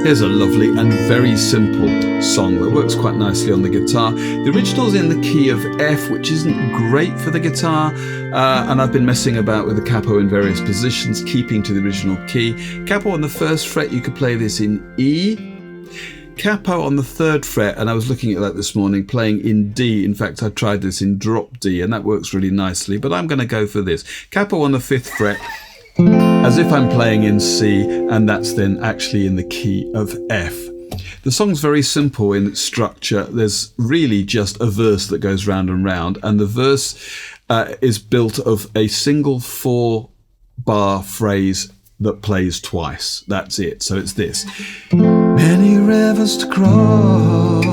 Here's a lovely and very simple song that works quite nicely on the guitar. The original's in the key of F, which isn't great for the guitar, and I've been messing about with the capo in various positions, keeping to the original key. Capo on the first fret, you could play this in E. Capo on the third fret, and I was looking at that this morning, playing in D. In fact, I tried this in drop D, and that works really nicely, but I'm going to go for this. Capo on the fifth fret, as if I'm playing in C, and that's then actually in the key of F. The song's very simple in its structure. There's really just a verse that goes round and round, and the verse is built of a single 4-bar phrase that plays twice. That's it. So it's this. Many rivers to cross,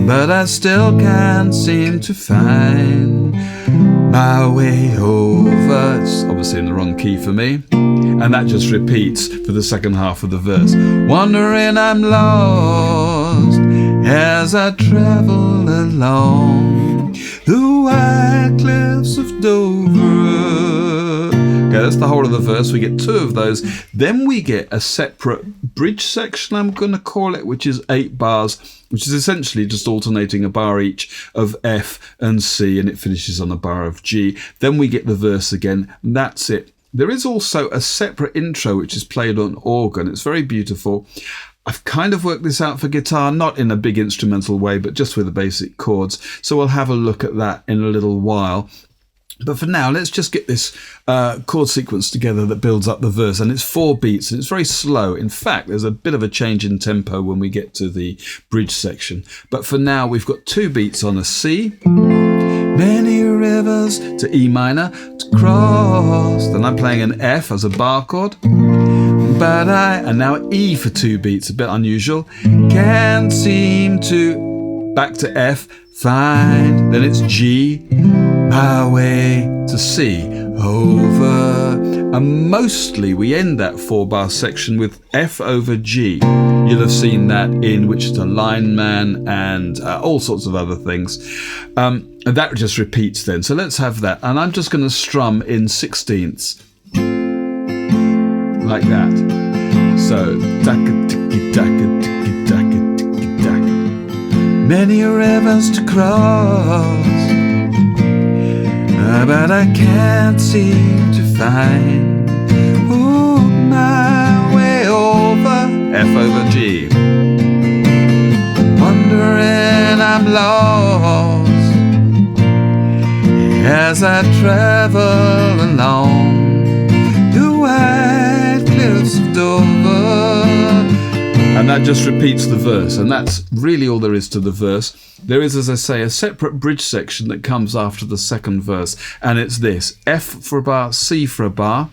but I still can't seem to find my way over. It's obviously in the wrong key for me. And that just repeats for the second half of the verse. Wondering I'm lost as I travel along the white cliffs of Dover. Okay, that's the whole of the verse. We get 2 of those. Then we get a separate bridge section, I'm going to call it, which is 8 bars, which is essentially just alternating a bar each of F and C, and it finishes on a bar of G. Then we get the verse again, and that's it. There is also a separate intro which is played on organ. It's very beautiful. I've kind of worked this out for guitar, not in a big instrumental way, but just with the basic chords. So we'll have a look at that in a little while. But for now, let's just get this chord sequence together that builds up the verse. And it's 4 beats, and it's very slow. In fact, there's a bit of a change in tempo when we get to the bridge section. But for now, we've got 2 beats on a C. Many rivers to E minor to cross. Then I'm playing an F as a bar chord. But and now E for 2 beats, a bit unusual. Can't seem to, back to F, find. Then it's G, my way to C, over. And mostly we end that 4-bar section with F over G. You'll have seen that in Wichita Lineman and all sorts of other things. And that just repeats then. So let's have that. And I'm just going to strum in 16ths. Like that. So, daka tiki daka tiki daka tiki daka. Many rivers to cross, but I can't seem to find my way over. F over G. Wondering I'm lost as I travel along the white cliffs of Dover. And that just repeats the verse, and that's really all there is to the verse. There is, as I say, a separate bridge section that comes after the second verse, and it's this: F for a bar, C for a bar.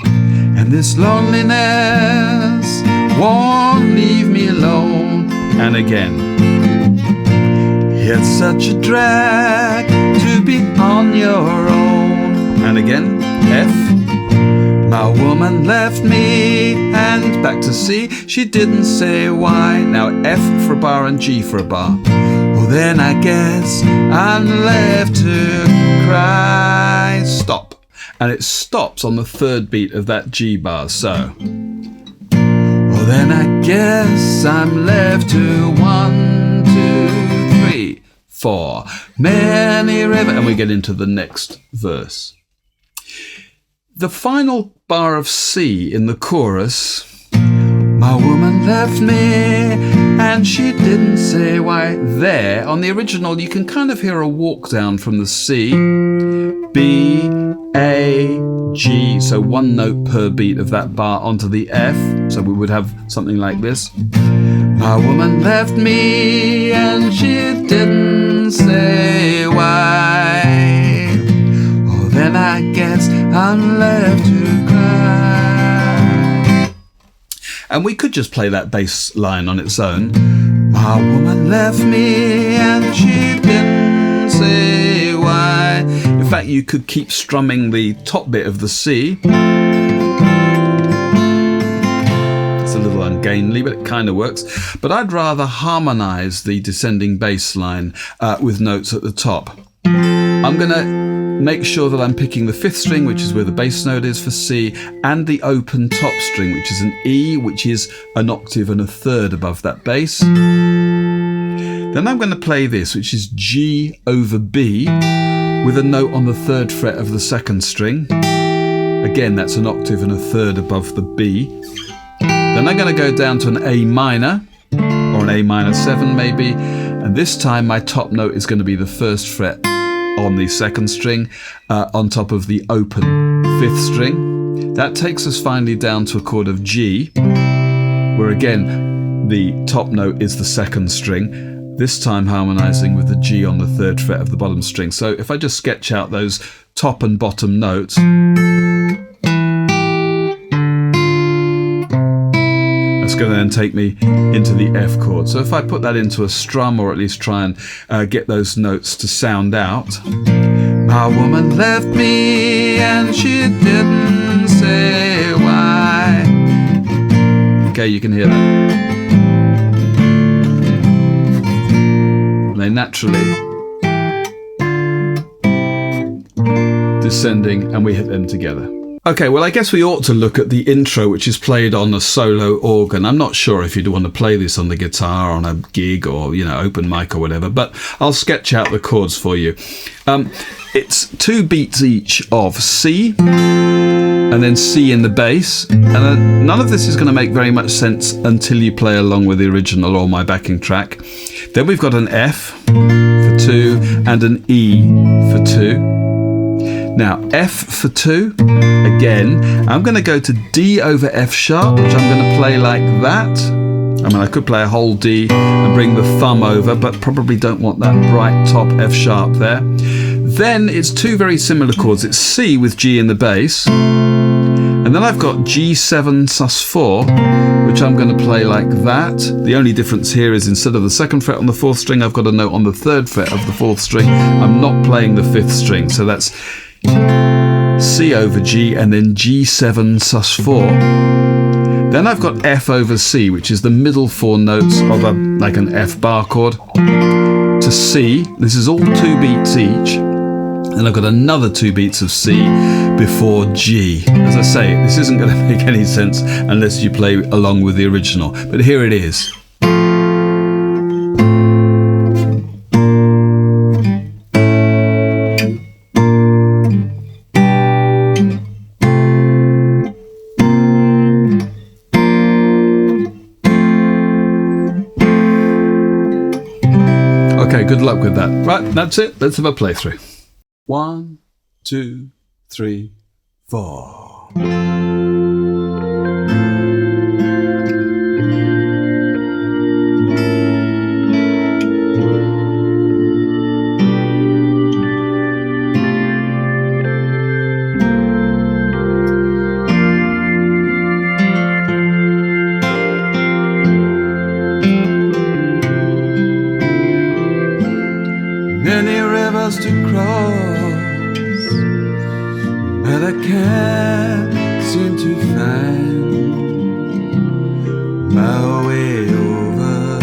And this loneliness won't leave me alone. And again, it's such a drag to be on your own. And again, F. My woman left me, and back to C. She didn't say why. Now F for a bar and G for a bar. Well, then I guess I'm left to cry. Stop. And it stops on the 3rd beat of that G bar. So, well, then I guess I'm left to 1, 2, 3, 4. Many rivers. And we get into the next verse. The final bar of C in the chorus, my woman left me and she didn't say why. There, on the original, you can kind of hear a walk down from the C, B, A, G, so 1 note per beat of that bar onto the F, so we would have something like this. My woman left me and she didn't say why. Then I guess I'm left to cry. And we could just play that bass line on its own. My woman left me and she didn't say why. In fact, you could keep strumming the top bit of the C. It's a little ungainly, but it kind of works. But I'd rather harmonise the descending bass line with notes at the top. I'm going to make sure that I'm picking the 5th string, which is where the bass note is for C, and the open top string, which is an E, which is an octave and a third above that bass. Then I'm going to play this, which is G over B, with a note on the 3rd fret of the 2nd string. Again, that's an octave and a third above the B. Then I'm going to go down to an A minor, or an A minor 7 maybe, and this time my top note is going to be the 1st fret on the 2nd string, on top of the open 5th string. That takes us finally down to a chord of G, where again the top note is the 2nd string, this time harmonizing with the G on the 3rd fret of the bottom string. So if I just sketch out those top and bottom notes, that's going to then take me into the F chord. So if I put that into a strum, or at least try and get those notes to sound out. My woman left me and she didn't say why. Okay, you can hear that. They naturally descending, and we hit them together. Okay, well, I guess we ought to look at the intro, which is played on a solo organ. I'm not sure if you'd want to play this on the guitar, on a gig, or, you know, open mic or whatever, but I'll sketch out the chords for you. It's 2 beats each of C, and then C in the bass. And none of this is going to make very much sense until you play along with the original or my backing track. Then we've got an F for 2 and an E for 2. Now, F for 2, again, I'm going to go to D over F sharp, which I'm going to play like that. I mean, I could play a whole D and bring the thumb over, but probably don't want that bright top F sharp there. Then it's 2 very similar chords. It's C with G in the bass. And then I've got G7 sus4, which I'm going to play like that. The only difference here is instead of the 2nd fret on the 4th string, I've got a note on the 3rd fret of the 4th string. I'm not playing the 5th string, so that's C over G and then G7 sus4. Then I've got F over C, which is the middle 4 notes of like an F bar chord, to C. This is all 2 beats each. And I've got another 2 beats of C before G. As I say, this isn't going to make any sense unless you play along with the original, but here it is. Okay, good luck with that. Right, that's it. Let's have a playthrough. 1, 2, 3, 4. Many rivers to cross, but I can't seem to find my way over.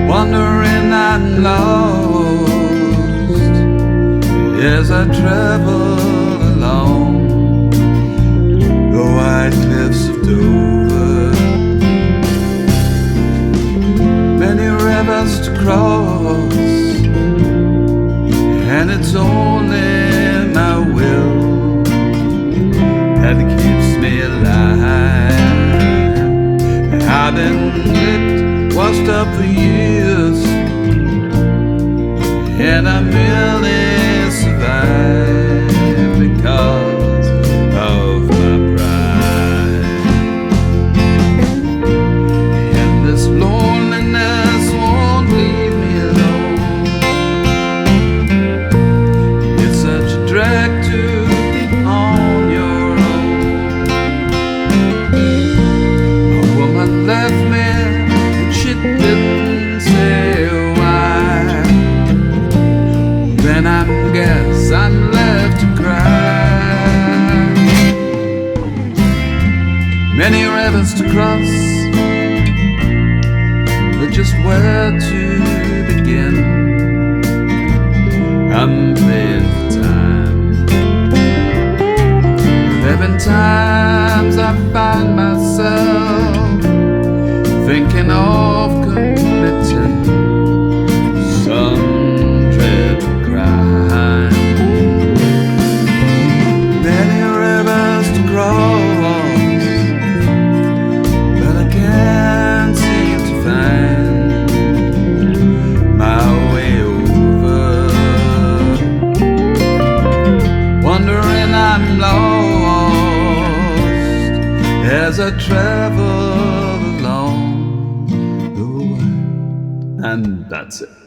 Wandering and lost as I travel along the white cliffs of Dover. Many rivers to cross, and it's only my will that keeps me alive. I've been licked, washed up for years, and I merely survive because of my pride. And this loneliness won't leave me alone. It's such a drag to be on your own. A woman left me and she didn't say why. Then I as I travel along the way. And that's it.